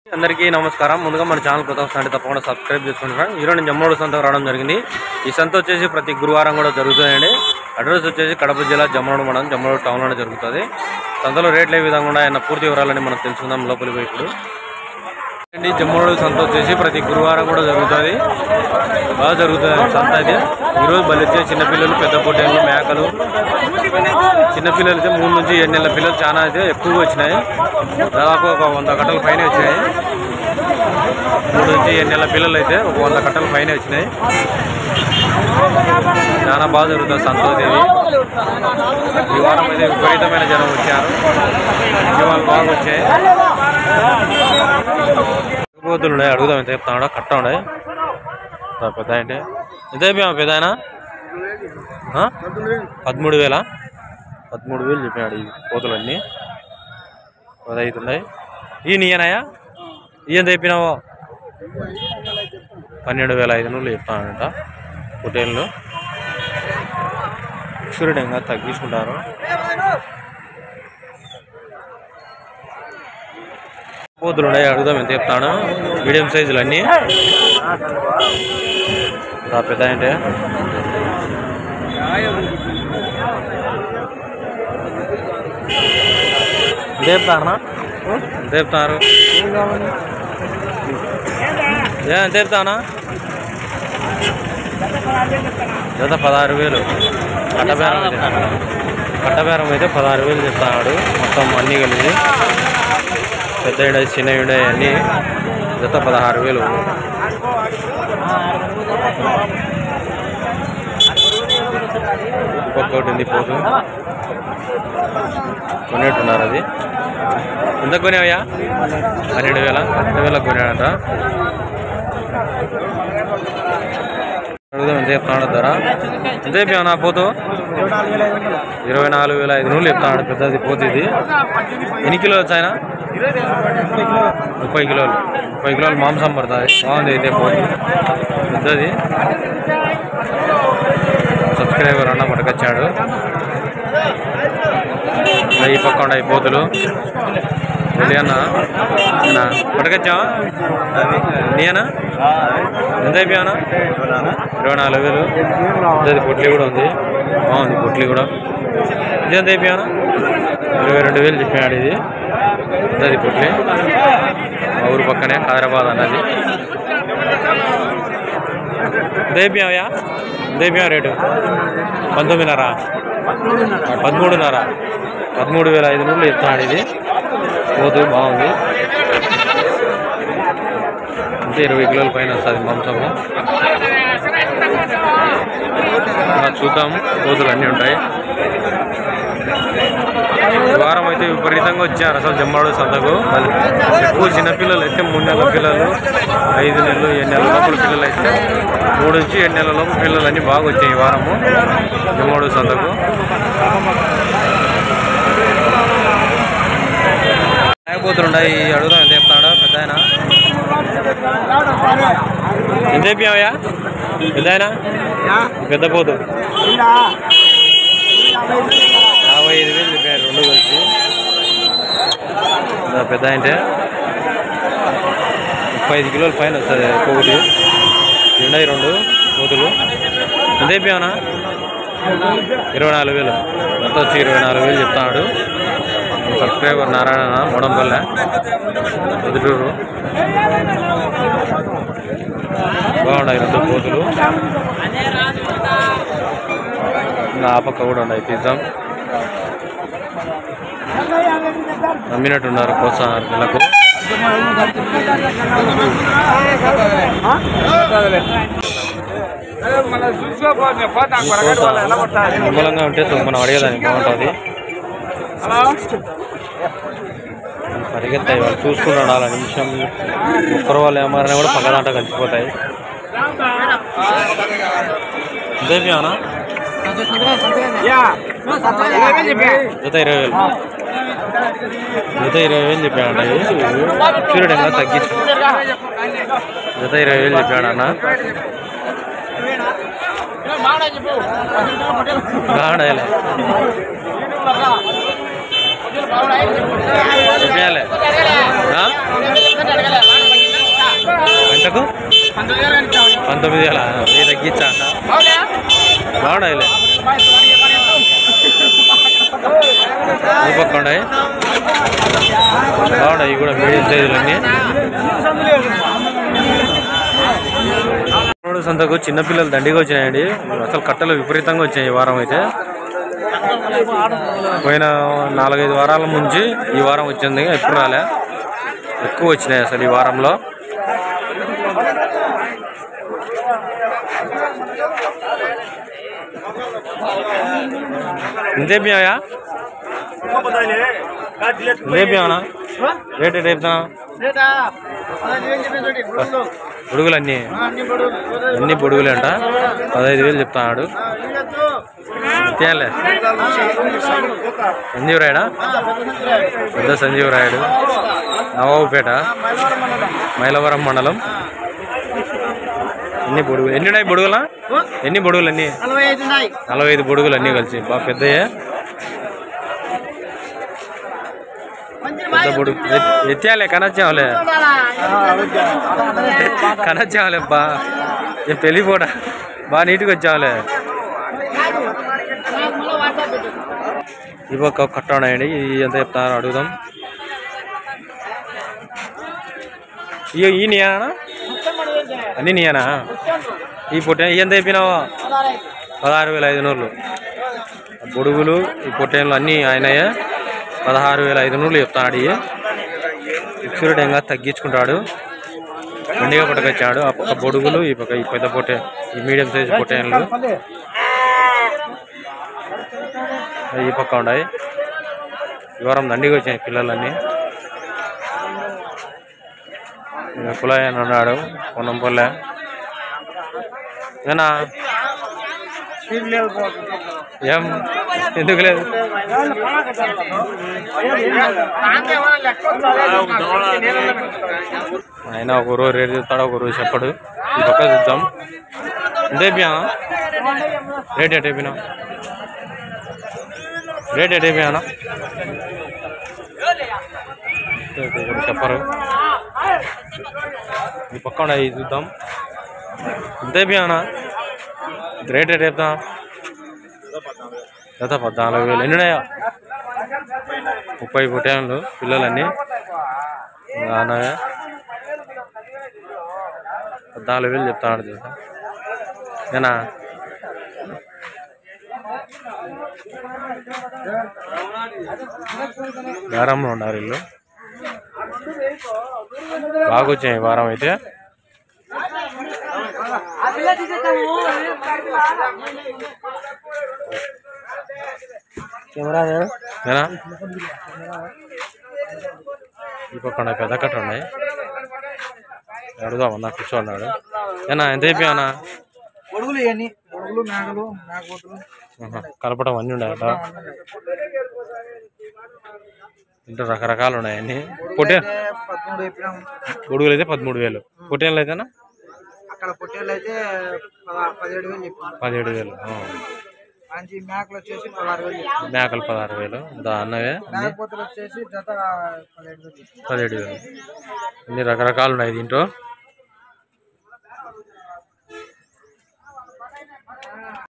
అందరికీ నమస్కారం. ముందుగా మన ఛానల్ కొత్త వస్తుంటే తప్పకుండా సబ్స్క్రైబ్ చేసుకుంటాం. ఈరోజు నేను జమ్మోడు సంతకు రావడం జరిగింది. ఈ సంత వచ్చేసి ప్రతి గురువారం కూడా జరుగుతుందండి. అడ్రస్ వచ్చేసి కడప జిల్లా జమ్మోడు మండలం జమ్మోడు టౌన్లోనే జరుగుతుంది. సంతలో రేట్లు ఏ విధంగా ఉన్నాయన్న పూర్తి వివరాలని మనం తెలుసుకుందాం లోపలికి పోయి. ఇప్పుడు జమ్మోడు సంత వచ్చేసి ప్రతి గురువారం కూడా జరుగుతుంది. బాగా జరుగుతుంది సంత అయితే. ఈరోజు బలి వచ్చే చిన్నపిల్లలు, పెద్ద పొట్టేళ్ళు, మేకలు, చిన్నపిల్లలు అయితే 3 నుంచి 7 నెలల పిల్లలు చాలా అయితే ఎక్కువగా వచ్చినాయి. దాదాపు ఒక 100 కట్టల పైన వచ్చినాయి. 3 నుంచి 7 నెలల పిల్లలు అయితే ఒక 100 కట్టల పైన వచ్చినాయి. చాలా బాగా జరుగుతుంది సంతోదేవి. ఈ వారం అయితే విపరీతమైన జనం వచ్చారు. జీవాలు బాగా వచ్చాయి. పోతులు ఉన్నాయి, అడుగుదాం ఎంత చెప్తాడా. కట్ట ఉన్నాయి పెద్ద అంటే ఎంత చెప్పాము పెద్ద ఆయన? 13,000 చెప్పాడు. ఈ పోతులన్నీ 15 ఉన్నాయి. ఈ నీయనాయా ఈ ఎంత చెప్పినావో? 12,500 చెప్తానంట. పొట్టేళ్ళు చూడడంగా తగ్గించుకుంటారు. పోతులు ఉన్నాయి, అడుగుదాం ఎంత చెప్తాను. మీడియం సైజులు అన్నీ పెద్ద అంటే చెప్తారా? చెప్తారు ఎంత చెప్తానా? జత 16,000. కట్టబేరం అయితే 16,000 చెప్తాడు. మొత్తం అన్నీ కలిసి పెద్ద ఉండే చిన్న ఉండే అన్నీ జత 16,000. ఒక్కొక్కటి ఉంది పోతు కొనేట్టున్నారు. అది ఎంత కొనేవయ్యా? 12,000 కొనేడంట. అడుగుదాం ఎంత చెప్తాడు ధర? ఎంత చెప్పా నా పోతు? 24,500 చెప్తాడు. పెద్దది పోతు ఇది. ఎన్ని కిలోలు వచ్చాయన? 30 కిలోలు. 30 కిలోలు మాంసం పడుతుంది. బాగుంది అయితే పోతు పెద్దది. సబ్స్క్రైబర్ అన్న పట్టుకొచ్చాడు. ఈ పక్క ఉన్నాయి పోతులు. అన్న పట్టుకొచ్చా నీయనా? ఎంత అయిపోయానా? 24,000. ఇది పొట్లి కూడా ఉంది. బాగుంది పొట్లి కూడా. ఇది ఎంత అయిపోయానా? 22,000 చెప్పాడు. ఇది అది పొట్లి. మా ఊరు పక్కనే హైదరాబాద్ అన్నది. దేబ్యాయా? దేబ్యా రేటు 19,500. 13,500 చెప్తాడు. ఇది పోతు బాగుంది. అంటే 20 కిలోల పైన వస్తుంది మాంసము. చూద్దాం. పోతులు అన్నీ ఉంటాయి. వారం అయితే విపరీతంగా వచ్చారు అసలు జమ్మోడు సంతకు. ఎక్కువ చిన్నపిల్లలు అయితే 3 నెలల పిల్లలు, 5 నెలలు, 7 నెలల లోపల పిల్లలు అయితే 3 నుంచి 7 నెలల లోపల పిల్లలు అన్నీ బాగా వచ్చాయి ఈ వారము జమ్మోడు సంతకు. పోతుండయి. అడుగుదాం ఎంత చెప్తాడా పెద్ద ఆయన? ఎంత చెప్పావయ్యా పెద్ద ఆయన? పెద్ద పోతు 55,000 చెప్పారు. 2 కలిసి పెద్ద అంటే 35 కిలోల పైన వస్తుంది ఒక్కొక్కటి. 2 పోతులు. ఎంత చెప్పావనా? 24,000. మొత్తం వచ్చి 24,000 చెప్తాడు. సబ్స్క్రైబర్ నారాయణ మోడంపల్లె ఎదుటూరు. బాగున్నాయి 2 పోతులు. ఆ పక్క కూడా ఉన్నాయి. తీద్దాం. అమ్మినట్టున్నారు ప్రోత్సాహాలు పిల్లకు. అనుకూలంగా ఉంటే మనం అడిగేదానికి బాగుంటుంది. పరిగెత్తాయి వాళ్ళు చూసుకున్నాడు. అలా నిమిషం ఒక్కరు వాళ్ళు ఏమారైనా కూడా పక్కదాంట కలిసిపోతాయి. ఇదేనా? జత 20,000. జత 20,000 చెప్పాడన్న. చూడడంగా తగ్గించు. జత 20,000 చెప్పాడన్న. బాగుండాలి. చెప్పాలి ఎంతకు 19,000 వెయ్యి తగ్గించా బాగున్నాయిలే ఈ పక్క ఉన్నాయి బాగున్నాయి ఇవి కూడా మీడియం సైజులన్నీ సంతకు చిన్నపిల్లలు దండిగా వచ్చినాయండి అసలు కట్టలు విపరీతంగా వచ్చాయి ఈ వారం అయితే పోయిన 4-5 వారాల నుంచి ఈ వారం వచ్చింది ఎప్పుడు రాలే ఎక్కువ వచ్చినాయి అసలు ఈ వారంలో ఇంతే బియ్యా ఇంతే బియ్యనా రేట్ ఎట్ చెప్తున్నా బొడుగులు అన్ని బొడుగులే అంట 15,000 చెప్తాడు అంతేలే సంజీవ్ రాయుడా పెద్ద సంజీవ్ రాయుడు నవాబుపేట మైలవరం మండలం ఎన్ని బొడుగులు ఎన్ని ఉన్నాయి బొడుగులా ఎన్ని బొడుగులు అన్ని 45 బొడుగులు అన్నీ కలిసి బాగా పెద్దయే పెద్ద బొడుగు ఎత్తాలే కనొచ్చావులే కనొచ్చావులే బా పెళ్ళిపోడా బాగా నీట్గా వచ్చావులే ఇవి ఒక కట్ట ఉన్నాయండి ఇవి ఎంత చెప్తాను అడుగుదాం ఈ నీయానా అన్నీ నీయానా ఈ పొట్టే ఎంత అయిపోయినావా 16,500 బొడుగులు ఈ పొట్టేళ్ళు అన్నీ ఆయనయే 16,500 చెప్తాడు ఇవి ఫిక్స్డ్ ఇంకా తగ్గించుకుంటాడు మండిగా పట్టుకొచ్చాడు ఆ పక్క బొడుగులు ఈ పక్క ఈ పెద్ద పొట్టే ఈ మీడియం సైజు పొట్టేళ్ళు ఈ పక్క ఉన్నాయి ఈ వారం దండిగా వచ్చాయి పిల్లలన్నీ కులాయి అని అన్నాడు పొన్నంపల్లె ఏనా ఏం ఎందుకు లేదు ఆయన ఒక రోజు రేటు చెప్తాడు ఒక రోజు చెప్పడు ఈ పక్క చూద్దాం ఎంత అయిపోయా రేట్ ఎట్ అయిపోయినా రేట్ ఎట్ అయిపోయానా చెప్పరు ఈ పక్క ఉన్నాయి చూద్దాం ఎంత అయిపోయానా రేట్ ఎట్ చెప్తాం జత 14,000 ఎన్ని ఉన్నాయా 30 పొట్టేళ్ళు పిల్లలన్నీ అన్నగా 14,000 చెప్తాడు చూసా నేనా వారంలో ఉన్నారు వీళ్ళు బాగా వచ్చాయి ఈ వారం అయితే ఈ పక్క పెద్ద కట్ట ఉన్నాయి అడుగుదామన్నా కూర్చోన్నాడు ఏనా ఎంత అయిపోయానా కలపడం అన్నీ ఉన్నాయట ఇంట్లో రకరకాలు ఉన్నాయన్నీ పొట్టే గొడుగులు అయితే 13,000 పొట్టేళ్ళు అయితేనా 17,000 మేకలు 16,000 అన్నవే 17,000 ఇన్ని రకరకాలు ఉన్నాయి దీంట్లో